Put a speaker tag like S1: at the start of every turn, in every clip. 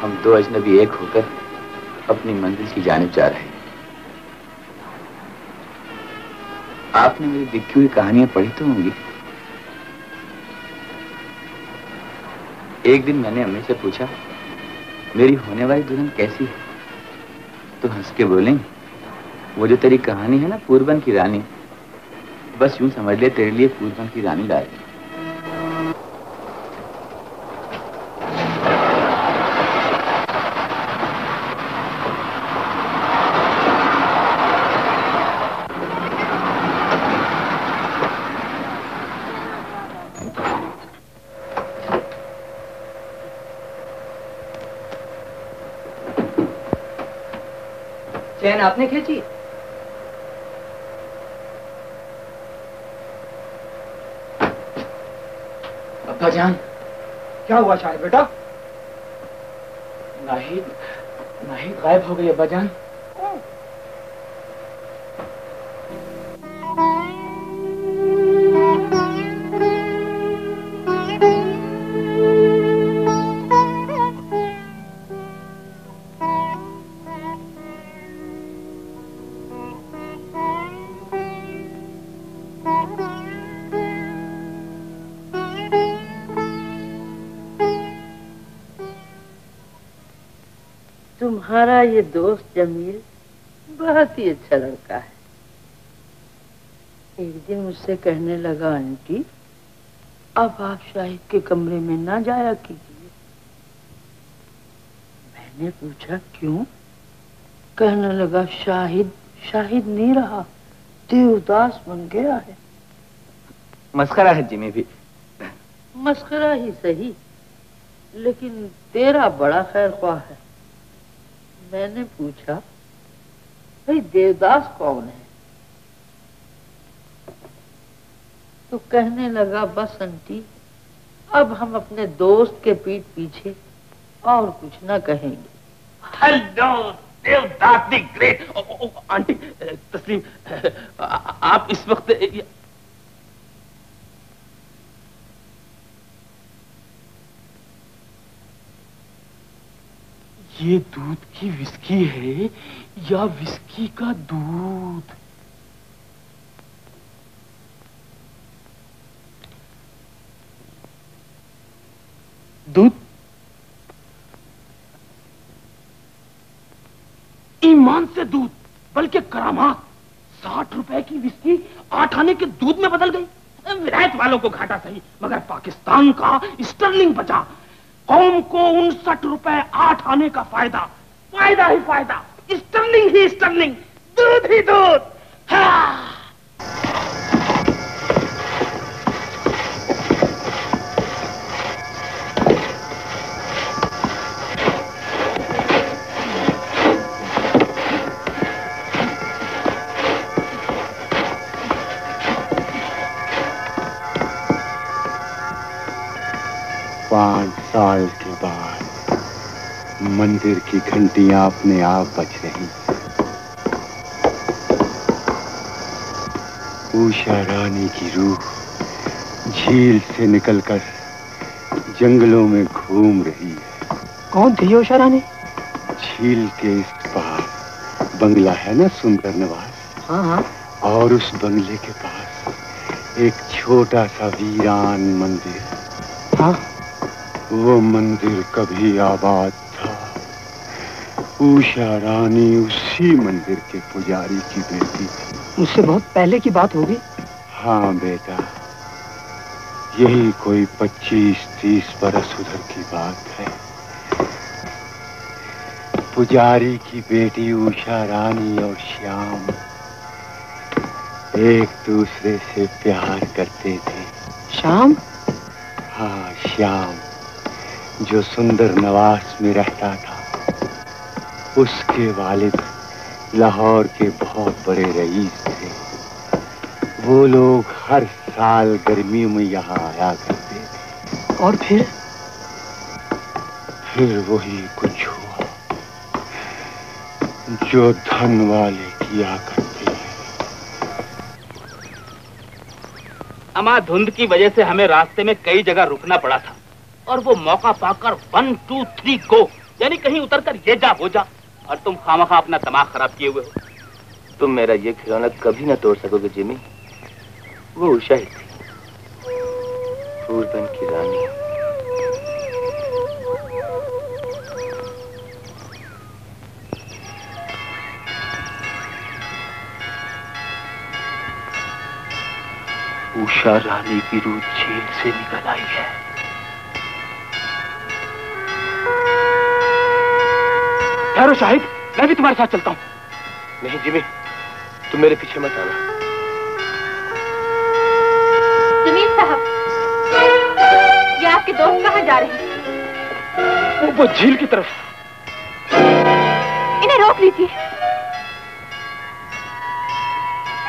S1: हम दो अजनबी एक होकर अपनी मंजिल की जानिब जा रहे हैं। आपने मेरी लिखी हुई कहानियां पढ़ी तो होंगी। एक दिन मैंने अम्मी से पूछा, मेरी होने वाली दुल्हन कैसी है? तो हंस के बोलें, वो जो तेरी कहानी है ना पूर्वन की रानी, बस यूं समझ ले तेरे लिए पूर्वन की रानी ला रही।
S2: चैन आपने खींची?
S1: अब्बा जान।
S2: क्या हुआ शाहिद बेटा?
S1: नाहिद गायब हो गई अब्बा जान।
S3: तुम्हारा ये दोस्त जमील बहुत ही अच्छा लड़का है। एक दिन मुझसे कहने लगा, आंटी अब आप शाहिद के कमरे में ना जाया कीजिए। मैंने पूछा क्यों? कहने लगा, शाहिद नहीं रहा, देवदास बन गया है।
S1: मस्खरा है जिमी भी।
S3: मस्खरा ही सही, लेकिन तेरा बड़ा खैर ख्वाह है। मैंने पूछा, भाई देवदास कौन है? तो कहने लगा, बस आंटी अब हम अपने दोस्त के पीठ पीछे और कुछ ना कहेंगे।
S4: Hello Devdas the great. Aunty तस्लीम, आप इस वक्त ये दूध की विस्की है या विस्की का दूध? दूध? ईमान से दूध, बल्कि करामात। 60 रुपए की विस्की 8 आने के दूध में बदल गई। विलायत वालों को घाटा सही, मगर पाकिस्तान का स्टर्लिंग बचा। कौम को 59 रुपए 8 आने का फायदा, फायदा ही फायदा, स्टर्लिंग ही स्टर्लिंग, दूध ही दूध। हाँ।
S5: साल के बाद मंदिर की घंटियां अपने आप बज रही। उषा रानी की रूह झील से निकलकर जंगलों में घूम रही है।
S2: कौन थी उषा रानी?
S5: झील के इस पार बंगला है ना सुंदर नवाज।
S2: हाँ हाँ।
S5: और उस बंगले के पास एक छोटा सा वीरान मंदिर।
S2: हाँ,
S5: वो मंदिर कभी आबाद था। उषा रानी उसी मंदिर के पुजारी की बेटी थी।
S2: उससे बहुत पहले की बात होगी।
S5: हाँ बेटा, यही कोई 25-30 बरस उधर की बात है। पुजारी की बेटी उषा रानी और श्याम एक दूसरे से प्यार करते थे।
S2: श्याम?
S5: हाँ श्याम, जो सुंदर नवास में रहता था। उसके वालिद लाहौर के बहुत बड़े रईस थे। वो लोग हर साल गर्मियों में यहाँ आया करते थे।
S2: और फिर
S5: वही कुछ हुआ जो धन वाले किया करते हैं।
S4: अमा धुंध की वजह से हमें रास्ते में कई जगह रुकना पड़ा था, और वो मौका पाकर 1 2 3 गो यानी कहीं उतर कर ये जा वो जा, और तुम खामखा अपना दिमाग खराब किए हुए हो।
S1: तुम मेरा ये खिलौना कभी ना तोड़ सकोगे जिमी। वो उषा ही थी, पूर्वन की रानी।
S5: उषा रानी की रूह जेल से निकल आई है।
S4: ठहरो शाहिद, मैं भी तुम्हारे साथ चलता हूँ।
S1: नहीं जिमी, तुम मेरे पीछे मत आना।
S6: जमील साहब, ये आपके दोस्त कहाँ जा रहे हैं?
S4: वो झील की तरफ।
S6: इन्हें रोक लीजिए।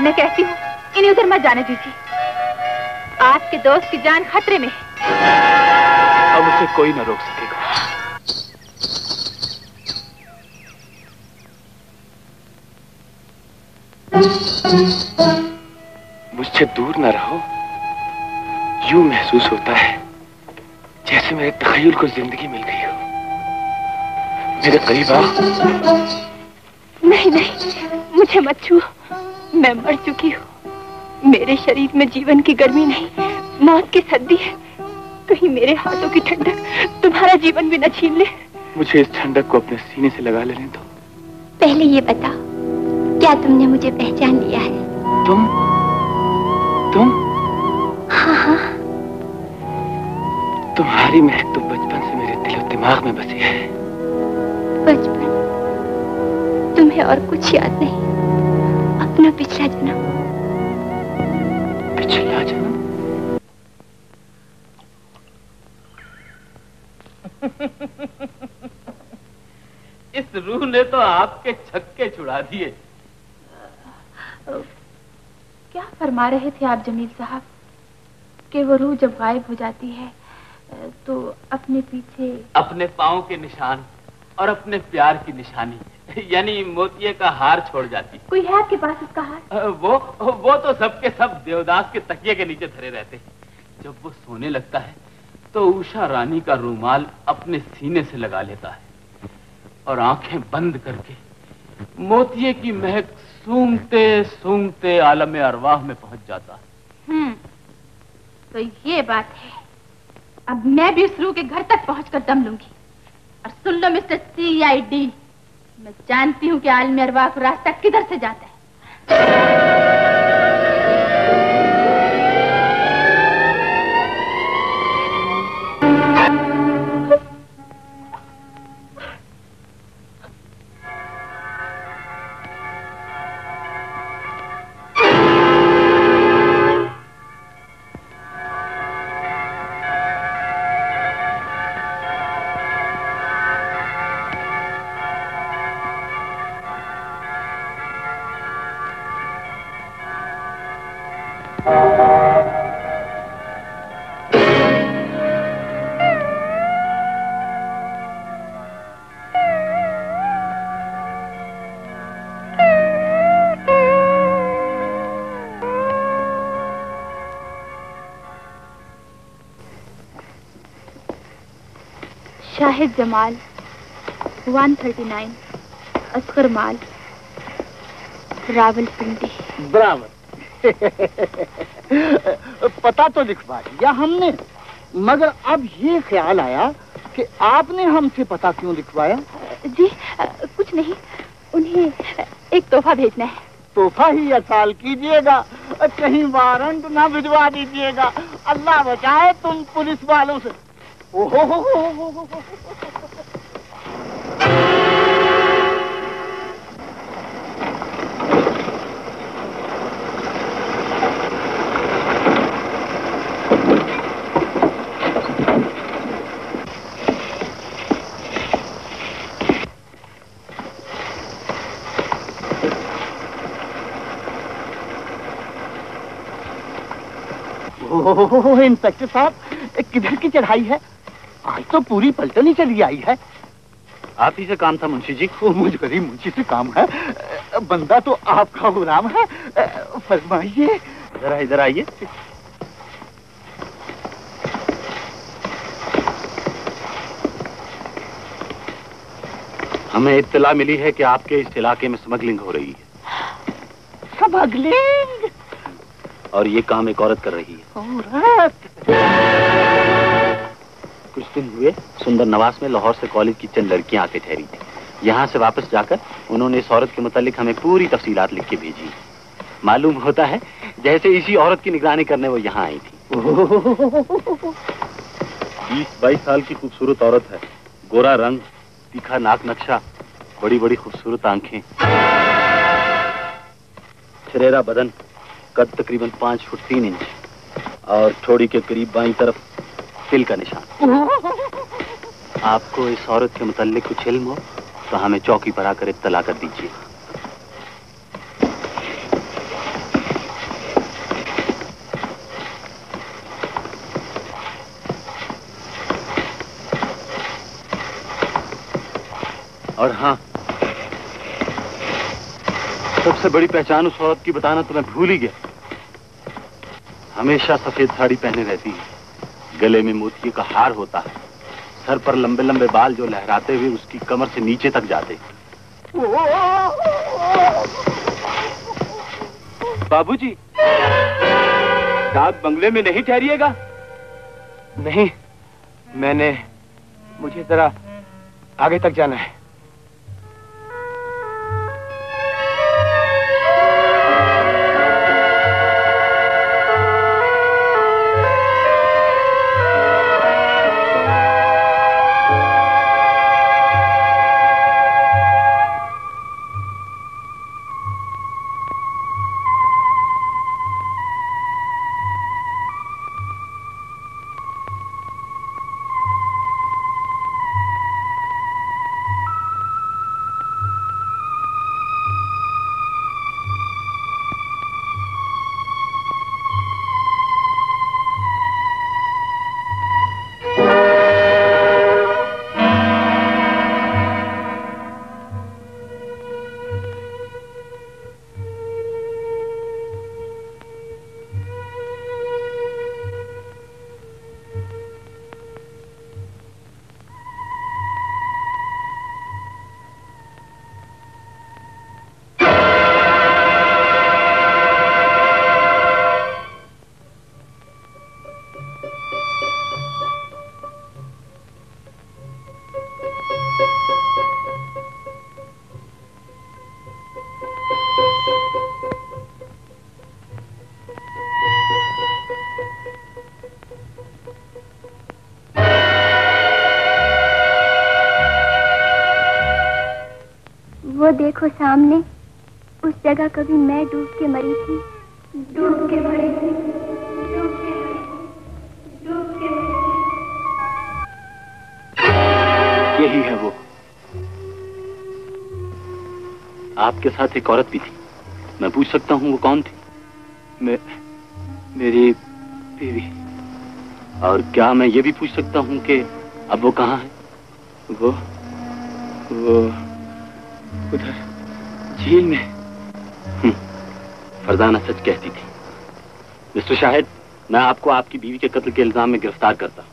S6: मैं कहती हूँ इन्हें उधर मत जाने दीजिए। आपके दोस्त की जान खतरे में है।
S4: अब उसे कोई न रोक सकेगा।
S1: मुझसे दूर न रहो। यूं महसूस होता है जैसे मेरे तखय्युल को जिंदगी मिल गई हो। मेरे करीब आओ।
S6: नहीं नहीं, मुझे मत छुओ। मैं मर चुकी हूँ। मेरे शरीर में जीवन की गर्मी नहीं, मौत की सर्दी है। कहीं मेरे हाथों की ठंडक तुम्हारा जीवन भी न छीन ले।
S1: मुझे इस ठंडक को अपने सीने से लगा लेने दो।
S6: पहले ये बताओ, क्या तुमने मुझे पहचान लिया है?
S1: तुम?
S6: हाँ हाँ।
S1: तुम्हारी महक तो बचपन से मेरे दिल और दिमाग में बसी है।
S6: बचपन? तुम्हें और कुछ याद नहीं? अपना पिछला जन्म?
S1: पिछला जन्म?
S4: इस रूह ने तो आपके छक्के छुड़ा दिए।
S6: क्या फरमा रहे थे आप जमील साहब कि वो रूह जब गायब हो जाती है तो अपने पीछे
S4: अपने पाँव के निशान और अपने प्यार की निशानी यानी मोतिये का हार छोड़ जाती।
S6: कोई है आपके पास उसका हार?
S4: वो तो सबके सब देवदास के तकिए के नीचे धरे रहते हैं। जब वो सोने लगता है तो उषा रानी का रूमाल अपने सीने से लगा लेता है और आंखें बंद करके मोतिये की महक सूंघते सूंघते आलम अरवाह में पहुंच जाता है।
S6: तो ये बात है। अब मैं भी उस रूह के घर तक पहुंचकर दम लूंगी। और सुन लो मिस्टर CID, मैं जानती हूँ कि आलम अरवाह को रास्ता किधर से जाता है। शाहिद जमाल 139 असगर माल रावलपिंडी।
S7: बराबर। पता तो लिखवा दिया हमने, मगर अब ये ख्याल आया कि आपने हमसे पता क्यों लिखवाया?
S6: जी कुछ नहीं, उन्हें एक तोहफा भेजना है।
S7: तोहफा ही असाल कीजिएगा, कहीं वारंट ना भिजवा दीजिएगा। अल्लाह बचाए तुम पुलिस वालों से। ओहो इंस्पेक्टर साहब, किधर की चढ़ाई है? आज तो पूरी पलटन ही चली आई है।
S5: आप ही से काम था मुंशी जी?
S7: मुझ गरीब मुंशी से काम है? बंदा तो आपका गुलाम है। फरमाइए।
S5: जरा इधर आइए।
S8: हमें इत्तला मिली है कि आपके इस इलाके में स्मगलिंग हो रही है।
S7: स्मगलिंग?
S8: और ये काम एक औरत कर रही है।
S7: औरत?
S8: कुछ दिन हुए सुंदर नवास में लाहौर से कॉलेज की चंद लड़कियां आके ठहरी थी। यहाँ से वापस जाकर उन्होंने इस औरत के मुतालिक हमें पूरी तफसीलात लिख के भेजी। मालूम होता है जैसे इसी औरत की निगरानी करने वो यहाँ आई थी। 20-22 साल की खूबसूरत औरत है। गोरा रंग, तीखा नाक नक्शा, बड़ी बड़ी खूबसूरत आंखें, शरेरा बदन, कद तकरीबन 5 फुट 3 इंच और ठोड़ी के करीब बाईं तरफ तिल का निशान। आपको इस औरत के मुताल्लिक कुछ इल्म हो तो हमें चौकी पर आकर इत्तला कर दीजिए। और हाँ, सबसे बड़ी पहचान उस औरत की बताना तो मैं भूल ही गया। हमेशा सफेद साड़ी पहने रहती है, गले में मोतिये का हार होता है, सर पर लंबे लंबे बाल जो लहराते हुए उसकी कमर से नीचे तक जाते।
S5: बाबूजी, डाक बंगले में नहीं ठहरिएगा? नहीं, मुझे जरा आगे तक जाना है।
S9: देखो सामने, उस जगह कभी मैं डूब के मरी थी, डूब के मरी थी, डूब के मरी थी, डूब के मरी थी।
S8: यही है वो। आपके साथ एक औरत भी थी, मैं पूछ सकता हूँ वो कौन थी? मेरी बीवी। और क्या मैं ये भी पूछ सकता हूँ कि अब वो कहाँ है? वो उधर झील में। फरजाना सच कहती थी। मिस्टर शाहिद, मैं आपको आपकी बीवी के कत्ल के इल्जाम में गिरफ्तार करता हूँ।